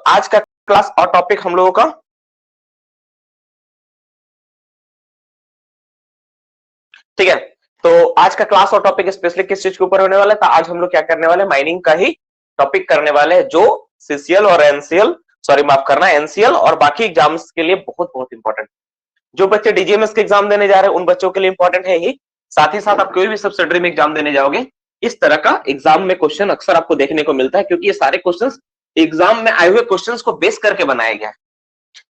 आज का क्लास और टॉपिक हम लोगों का ठीक है। तो आज का क्लास और टॉपिक स्पेशली किस चीज के ऊपर होने वाला है? तो आज हम लोग क्या करने वाले हैं, माइनिंग का ही टॉपिक करने वाले हैं, जो सीसीएल और एनसीएल, सॉरी माफ करना, एनसीएल और बाकी एग्जाम्स के लिए बहुत बहुत इंपॉर्टेंट। जो बच्चे डीजीएमएस के एग्जाम देने जा रहे हैं उन बच्चों के लिए इंपॉर्टेंट है ही, साथ ही साथ आप कोई भी सब्सिडरी में एग्जाम देने जाओगे, इस तरह का एग्जाम में क्वेश्चन अक्सर आपको देखने को मिलता है, क्योंकि ये सारे क्वेश्चंस एग्जाम में आए हुए क्वेश्चंस को बेस करके बनाया गया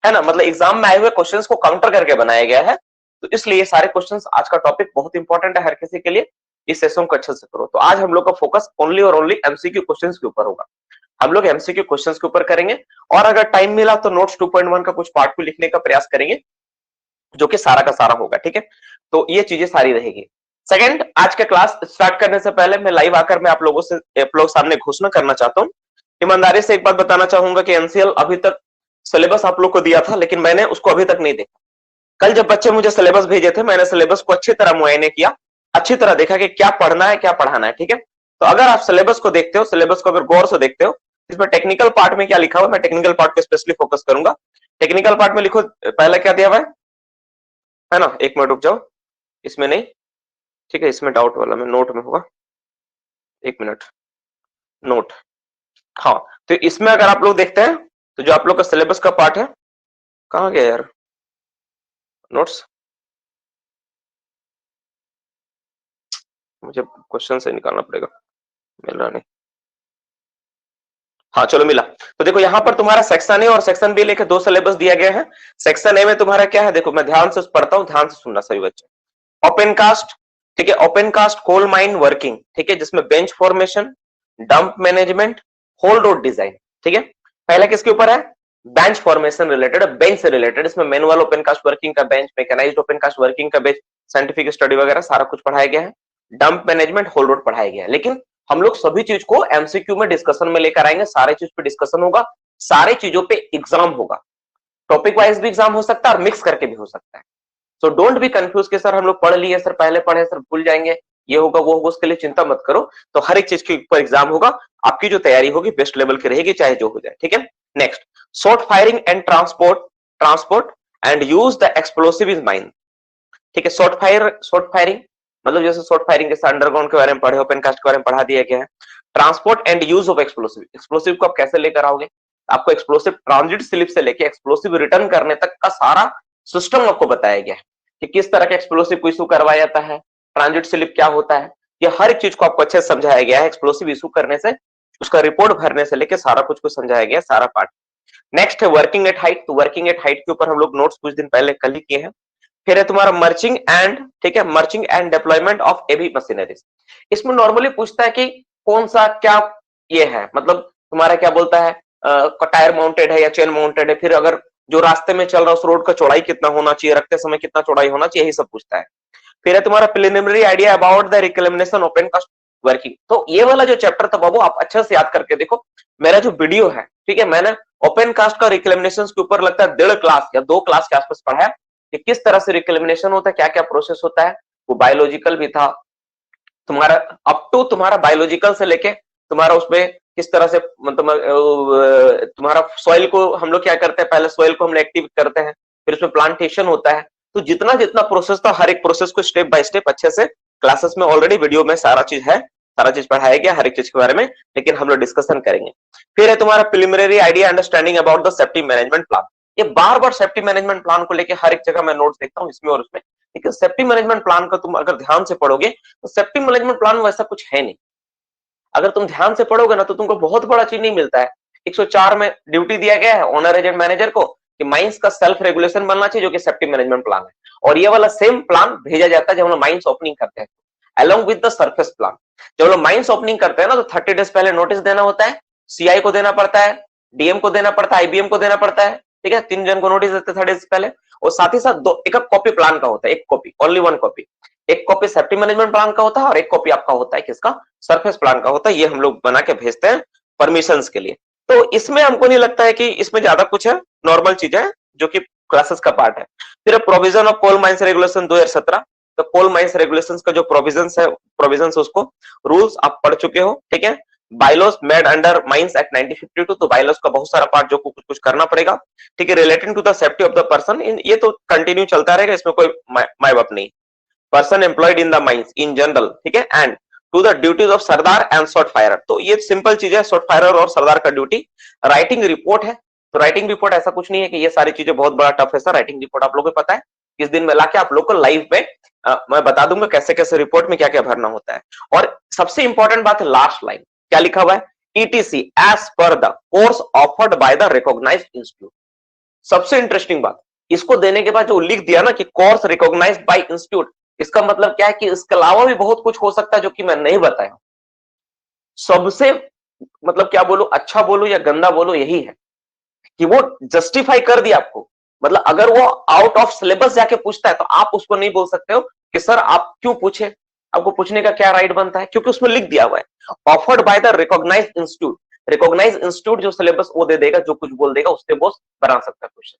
है ना। मतलब एग्जाम में आए हुए क्वेश्चंस को काउंटर करके बनाया गया है, तो इसलिए ये सारे क्वेश्चंस, आज का टॉपिक बहुत इंपॉर्टेंट है हर किसी के लिए। इस सेशन को अच्छे से करो। तो आज हम लोग का फोकस ओनली और ओनली एमसीक्यू क्वेश्चंस के ऊपर होगा। हम लोग एमसीक्यू क्वेश्चंस के ऊपर करेंगे, और अगर टाइम मिला तो नोट्स 2.1 का कुछ पार्ट को लिखने का प्रयास करेंगे, जो कि सारा का सारा होगा। ठीक है, तो ये चीजें सारी रहेगी। सेकंड, आज का क्लास स्टार्ट करने से पहले मैं लाइव आकर मैं आप लोगों से, आप लोग सामने घोषणा करना चाहता हूँ। ईमानदारी से एक बात बताना चाहूंगा कि एनसीएल अभी तक सिलेबस आप लोग को दिया था, लेकिन मैंने उसको अभी तक नहीं देखा। कल जब बच्चे मुझे सिलेबस भेजे थे, मैंने सिलेबस को अच्छी तरह मुआयने किया, अच्छी तरह देखा कि क्या पढ़ना है क्या पढ़ाना है। ठीक है, तो अगर आप सिलेबस को देखते हो, सिलेबस को अगर गौर से देखते हो, इसमें टेक्निकल पार्ट में क्या लिखा हुआ, मैं टेक्निकल पार्ट पे स्पेशली फोकस करूंगा। टेक्निकल पार्ट में लिखो, पहला क्या दिया हुआ है ना, एक मिनट रुक जाओ, इसमें नहीं, ठीक है, इसमें डाउट वाला में नोट में होगा, एक मिनट, नोट, हाँ। तो इसमें अगर आप लोग देखते हैं, तो जो आप लोग का सिलेबस का पार्ट है, कहाँ गया यार नोट्स, मुझे क्वेश्चन से निकालना पड़ेगा, मिल रहा नहीं, हाँ चलो मिला। तो देखो यहाँ पर तुम्हारा सेक्शन ए और सेक्शन बी लेके दो सिलेबस दिया गया है। सेक्शन ए में तुम्हारा क्या है, देखो मैं ध्यान से पढ़ता हूँ, ध्यान से सुनना सभी बच्चे। ओपन कास्ट, ठीक है, open cast coal mine working, ठीक है, जिसमें bench formation, dump management, haul road design. ठीक है, पहला किसके ऊपर है, बेंच फॉर्मेशन रिलेटेड, बेंच से रिलेटेड। इसमें मैनुअल ओपन कास्ट वर्किंग का bench, mechanised open cast working का बेंच, साइंटिफिक स्टडी वगैरह सारा कुछ पढ़ाया गया है। डंप मैनेजमेंट, होल रोड पढ़ाया गया है। लेकिन हम लोग सभी चीज को एमसीक्यू में डिस्कशन में लेकर आएंगे, सारे चीज पे डिस्कशन होगा, सारे चीजों पे एग्जाम होगा। टॉपिक वाइज भी एग्जाम हो सकता है और मिक्स करके भी हो सकता है। सो डोंट बी कंफ्यूज कि सर हम लोग पढ़ लिए, सर पहले पढ़े, सर भूल जाएंगे, ये होगा वो होगा, उसके लिए चिंता मत करो। तो हर एक चीज के ऊपर एग्जाम होगा, आपकी जो तैयारी होगी बेस्ट लेवल की रहेगी, चाहे जो हो जाए। ठीक है, next, short firing and transport and use the explosive in mine. ठीक है, शॉर्ट फायरिंग मतलब जैसे शॉर्ट फायरिंग के अंडरग्राउंड के बारे में पढ़े, ओपन कास्ट के बारे में पढ़ा दिया गया है। Transport and use of explosive, explosive को आप कैसे लेकर आओगे, आपको एक्सप्लोसिव ट्रांजिट स्लिप से लेके एक्सप्लोसिव रिटर्न करने तक का सारा सिस्टम आपको बताया गया है, कि किस तरह का एक्सप्लोसिव को इशू करवाया जाता है, ट्रांजिट स्लिप क्या होता है, ये हर एक चीज को आपको अच्छे से समझाया गया है। एक्सप्लोसिव इशू करने से, उसका रिपोर्ट भरने से लेके सारा कुछ को समझाया गया है, सारा पार्ट। नेक्स्ट है वर्किंग एट हाइट। तो वर्किंग एट हाइट के ऊपर हम लोग नोट्स कुछ दिन पहले कल ही किए हैं। फिर है तुम्हारा मर्चिंग एंड, ठीक है, marching and deployment of AV machineries. इसमें नॉर्मली पूछता है कि कौन सा क्या ये है, मतलब तुम्हारा क्या बोलता है, टायर माउंटेड है या चेन माउंटेड है, फिर अगर जो रास्ते में चल रहा है उस रोड का चौड़ाई कितना होना चाहिए, रखते समय कितना चौड़ाई होना चाहिए, यही सब पूछता है। फिर है तुम्हारा preliminary idea about the reclamation open cast working. तो ये वाला जो चैप्टर था बाबू, आप अच्छे से याद करके देखो, मेरा जो वीडियो है, ठीक है, मैंने ओपन कास्ट का रिक्लेमिनेशन के ऊपर लगता है 1.5 क्लास या 2 क्लास के आसपास पढ़ा है, कि किस तरह से रिक्लेमिनेशन होता है, क्या क्या प्रोसेस होता है। वो बायोलॉजिकल भी था तुम्हारा, अप टू तुम्हारा बायोलॉजिकल से लेके तुम्हारा उसमें किस तरह से, मतलब तुम्हारा सॉइल को हम लोग क्या करते हैं, पहले सॉइल को हम एक्टिव करते हैं, फिर उसमें प्लांटेशन होता है। तो जितना जितना प्रोसेस था, हर एक प्रोसेस को स्टेप बाय स्टेप अच्छे से क्लासेस में ऑलरेडी वीडियो में सारा चीज है, सारा चीज पढ़ाया गया हर एक चीज के बारे में, लेकिन हम लोग डिस्कशन करेंगे। फिर है तुम्हारा preliminary idea understanding about the safety management plan. ये बार बार सेफ्टी मैनेजमेंट प्लान को लेकर हर एक जगह मैं नोट्स देखता हूँ, इसमें और उसमें। लेकिन सेफ्टी मैनेजमेंट प्लान का तुम अगर ध्यान से पढ़ोगे, तो सेफ्टी मैनेजमेंट प्लान वैसा कुछ है नहीं। अगर तुम ध्यान से पढ़ोगे ना, तो तुमको बहुत बड़ा चीज नहीं मिलता है। 104 में ड्यूटी दिया गया है ओनर एजेंट मैनेजर को, कि माइंस का सेल्फ रेगुलेशन बनना चाहिए, जो कि सेफ्टी मैनेजमेंट प्लान है। और ये वाला सेम प्लान भेजा जाता है जब हम लोग माइंस ओपनिंग करते हैं, along with the surface plan. जब लोग माइंस ओपनिंग करते हैं ना, तो 30 डेज पहले नोटिस देना होता है, सीआई को देना पड़ता है, डीएम को देना पड़ता है, आईबीएम को देना पड़ता है। ठीक है, 3 जन को नोटिस देते हैं 30 डेज पहले। और साथ ही साथ एक कॉपी प्लान का होता है, एक कॉपी, ओनली 1 कॉपी। एक कॉपी सेफ्टी मैनेजमेंट प्लान का होता है, और एक कॉपी आपका होता है किसका, सरफेस प्लान का होता है। ये हम लोग बना के भेजते हैं परमिशंस के लिए। तो इसमें हमको नहीं लगता है कि इसमें ज्यादा कुछ है, नॉर्मल चीज है जो कि क्लासेस का पार्ट है। फिर provision of coal mines regulation 2017। तो कोल माइंस रेगुलेशंस का जो प्रोविजंस है, उसको रूल्स आप पढ़ चुके हो। ठीक है, बाइलॉस मेड अंडर माइंस एक्ट 1952, तो बाइलॉस का बहुत सारा पार्ट जो कुछ कुछ करना पड़ेगा, ठीक है, relating to the safety of the person, ये तो कंटिन्यू चलता रहेगा, इसमें कोई माय बाप नहीं। Person employed in the mines in general, ठीक है, and to the duties of sirdar and shot firer, तो ये सिंपल चीज है, शॉट फायरर और सरदार का ड्यूटी। राइटिंग रिपोर्ट है, तो राइटिंग रिपोर्ट ऐसा कुछ नहीं है कि ये सारी चीजें बहुत बड़ा टफ है सर, राइटिंग रिपोर्ट आप लोगों को पता है, किस दिन में लाके आप लोग को लाइव में मैं बता दूंगा कैसे कैसे रिपोर्ट में क्या क्या भरना होता है। और सबसे इंपॉर्टेंट बात है लास्ट लाइन, क्या लिखा हुआ है, ETC as per the course offered by the recognised institute. सबसे इंटरेस्टिंग बात, इसको देने के बाद जो लिख दिया ना कि कोर्स रिकॉग्नाइज्ड बाय इंस्टीट्यूट, इसका मतलब क्या है कि इसके अलावा भी बहुत कुछ हो सकता है जो कि मैं नहीं बताया। सबसे मतलब क्या बोलूं, अच्छा बोलूं या गंदा बोलूं, यही है कि वो जस्टिफाई कर दिया आपको। मतलब अगर वो आउट ऑफ सिलेबस जाके पूछता है तो आप उसको नहीं बोल सकते हो कि सर आप क्यों पूछे, आपको पूछने का क्या राइट बनता है, क्योंकि उसमें लिख दिया हुआ है offered by the recognised institute. Recognised institute जो सिलेबस वो दे देगा, जो कुछ बोल देगा उससे वो बना सकता है क्वेश्चन।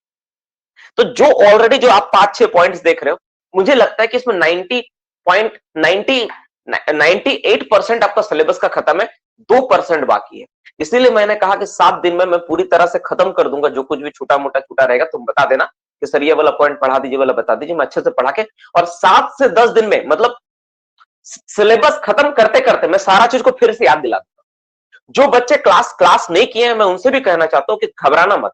तो जो ऑलरेडी जो आप 5-6 पॉइंट्स देख रहे हो, मुझे लगता है कि इसमें 98% आपका सिलेबस का खत्म है, 2% बाकी है। इसीलिए मैंने कहा कि 7 दिन में मैं पूरी तरह से खत्म कर दूंगा, जो कुछ भी छोटा मोटा छूटा रहेगा तुम बता देना कि सर ये वाला पॉइंट पढ़ा दीजिए, वाला बता दीजिए, मैं अच्छे से पढ़ा के, और 7 से 10 दिन में मतलब सिलेबस खत्म करते करते मैं सारा चीज को फिर से याद दिला दूंगा। जो बच्चे क्लास नहीं किए हैं, मैं उनसे भी कहना चाहता हूं कि घबराना मत,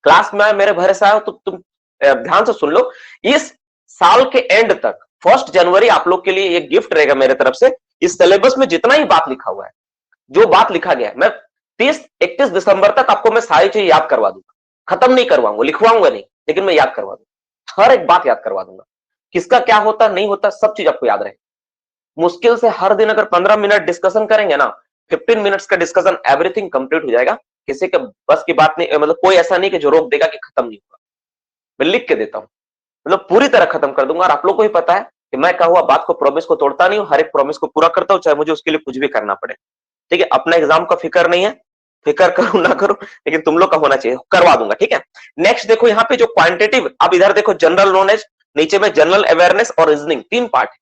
क्लास में मेरे भरोसे आओ, तो तुम ध्यान से सुन लो। इस साल के एंड तक 1 जनवरी आप लोग के लिए एक गिफ्ट रहेगा मेरे तरफ से, इस सिलेबस में जितना ही बात लिखा हुआ है, जो बात लिखा गया है, मैं 30-31 दिसंबर तक आपको मैं सारी चीज याद करवा दूंगा। खत्म नहीं करवाऊंगा, लिखवाऊंगा नहीं, लेकिन मैं याद करवा दूंगा, हर एक बात याद करवा दूंगा, किसका क्या होता नहीं होता सब चीज आपको याद रहे। मुश्किल से हर दिन अगर 15 मिनट डिस्कशन करेंगे ना, 15 मिनट्स का डिस्कशन, एवरीथिंग कंप्लीट हो जाएगा। किसी के बस की बात नहीं, मतलब कोई ऐसा नहीं कि जो रोक देगा कि खत्म नहीं होगा। मैं लिख के देता हूं, मतलब पूरी तरह खत्म कर दूंगा। और आप लोग को भी पता है कि मैं कहा हुआ बात को, प्रॉमिस को तोड़ता नहीं हूं, हर एक प्रॉमिस को पूरा करता हूं, चाहे मुझे उसके लिए कुछ भी करना पड़े। ठीक है, अपना एग्जाम का फिक्र नहीं है, फिक्र करो ना करो, लेकिन तुम लोग का होना चाहिए, करवा दूंगा। ठीक है, नेक्स्ट देखो यहाँ पे जो क्वांटिटेटिव, अब इधर देखो जनरल नॉलेज, नीचे में जनरल अवेयरनेस और रीजनिंग, 3 पार्ट है।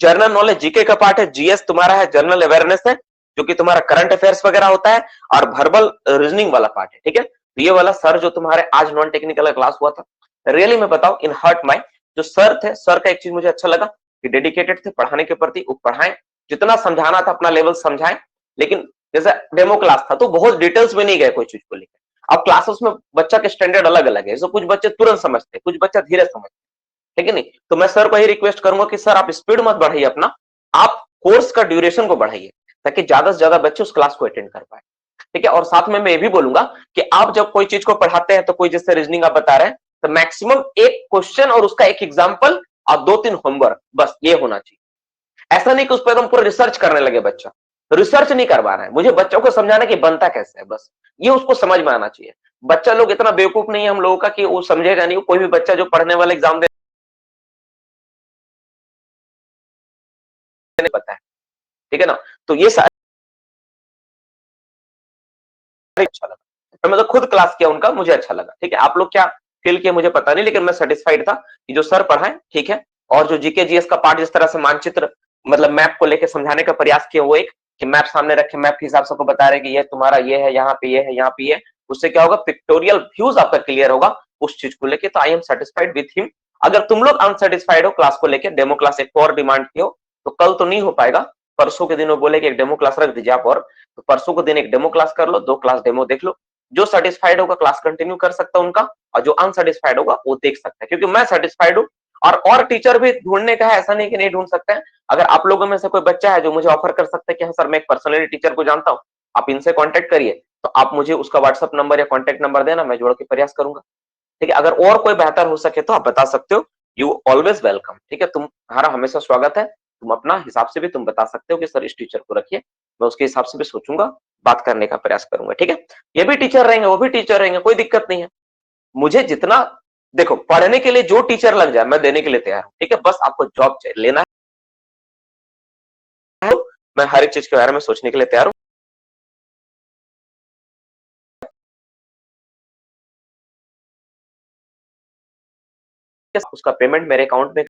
जनरल नॉलेज जीके का पार्ट है, जीएस तुम्हारा है, जनरल अवेयरनेस है जो कि तुम्हारा करंट अफेयर्स वगैरह होता है, और वर्बल रीजनिंग वाला पार्ट है। ठीक है, तो ये वाला सर जो तुम्हारे आज नॉन टेक्निकल क्लास हुआ था, रियली मैं बताऊं इन हर्ट माई, जो सर थे, सर का एक चीज मुझे अच्छा लगा कि डेडिकेटेड थे पढ़ाने के प्रति, वो पढ़ाएं, जितना समझाना था अपना लेवल समझाएं। लेकिन जैसे डेमो क्लास था तो बहुत डिटेल्स में नहीं गए कोई चीज को लेकर। अब क्लासेस में बच्चा के स्टैंडर्ड अलग अलग है, कुछ बच्चे तुरंत समझते, कुछ बच्चा धीरे समझते, ठीक है नहीं, तो मैं सर को ही रिक्वेस्ट करूंगा कि सर आप स्पीड मत बढ़ाइए अपना, आप कोर्स का ड्यूरेशन को बढ़ाइए, ताकि ज्यादा से ज्यादा बच्चे उस क्लास को अटेंड कर पाए। ठीक है, और साथ में मैं ये भी बोलूंगा कि आप जब कोई चीज को पढ़ाते हैं, तो कोई जैसे रीजनिंग आप बता रहे हैं, तो मैक्सिमम एक क्वेश्चन और उसका एक एग्जाम्पल और 2-3 होमवर्क, बस ये होना चाहिए। ऐसा नहीं कि उस पर एकदम पूरा रिसर्च करने लगे बच्चा, रिसर्च नहीं करवाना है मुझे, बच्चों को समझाना कि बनता कैसे है, बस ये उसको समझ में आना चाहिए। बच्चा लोग इतना बेवकूफ नहीं है हम लोगों का कि वो समझेगा नहीं, कोई भी बच्चा जो पढ़ने वाला एग्जाम देने पता है, ठीक है ना, तो ये सारे अच्छा लगा, तो मतलब खुद क्लास किया उनका, मुझे अच्छा लगा। ठीक है, आप लोग क्या फील किया मुझे पता नहीं, लेकिन मैं सेटिस्फाइड था कि जो सर पढ़ाए ठीक है। और जो जीके जीएस का पार्ट जिस तरह से मानचित्र मतलब मैप को लेकर समझाने का प्रयास किया, वो एक कि मैप सामने रखे, मैप के हिसाब से को बता रहे कि ये तुम्हारा ये है, यहाँ पे ये है, यहाँ पे ये, उससे क्या होगा, पिक्टोरियल व्यूज आपका क्लियर होगा उस चीज को लेके। तो I am satisfied with him. अगर तुम लोग अनसेटिस्फाइड हो क्लास को लेके, डेमो क्लास एक और डिमांड की हो, तो कल तो नहीं हो पाएगा, परसों के दिन वो बोले कि एक डेमो क्लास रख दीजिए आप, और तो परसों को दिन एक डेमो क्लास कर लो, 2 क्लास डेमो देख लो। जो सेटिस्फाइड होगा क्लास कंटिन्यू कर सकता है उनका, और जो अनसेटिस्फाइड होगा वो देख सकता है, क्योंकि मैं सेटिस्फाइड हूँ। और टीचर भी ढूंढने का है, ऐसा नहीं कि नहीं ढूंढ सकते हैं। अगर आप लोगों में से कोई बच्चा है जो मुझे ऑफर कर सकता है कि हाँ सर मैं एक पर्सनली टीचर को जानता हूँ, आप इनसे कांटेक्ट करिए, तो आप मुझे उसका व्हाट्सएप नंबर या कांटेक्ट नंबर देना, मैं जोड़ के प्रयास करूंगा। ठीक है, अगर और कोई बेहतर हो सके तो आप बता सकते हो, यू ऑलवेज वेलकम। ठीक है, तुम्हारा हमेशा स्वागत है, तुम अपना हिसाब से भी तुम बता सकते हो कि सर इस टीचर को रखिए, मैं उसके हिसाब से भी सोचूंगा, बात करने का प्रयास करूंगा। ठीक है, ये भी टीचर रहेंगे, वो भी टीचर रहेंगे, कोई दिक्कत नहीं है। मुझे जितना देखो पढ़ने के लिए जो टीचर लग जाए मैं देने के लिए तैयार हूं। ठीक है, बस आपको जॉब चाहिए, लेना है, मैं हर एक चीज के बारे में सोचने के लिए तैयार हूं। उसका पेमेंट मेरे अकाउंट में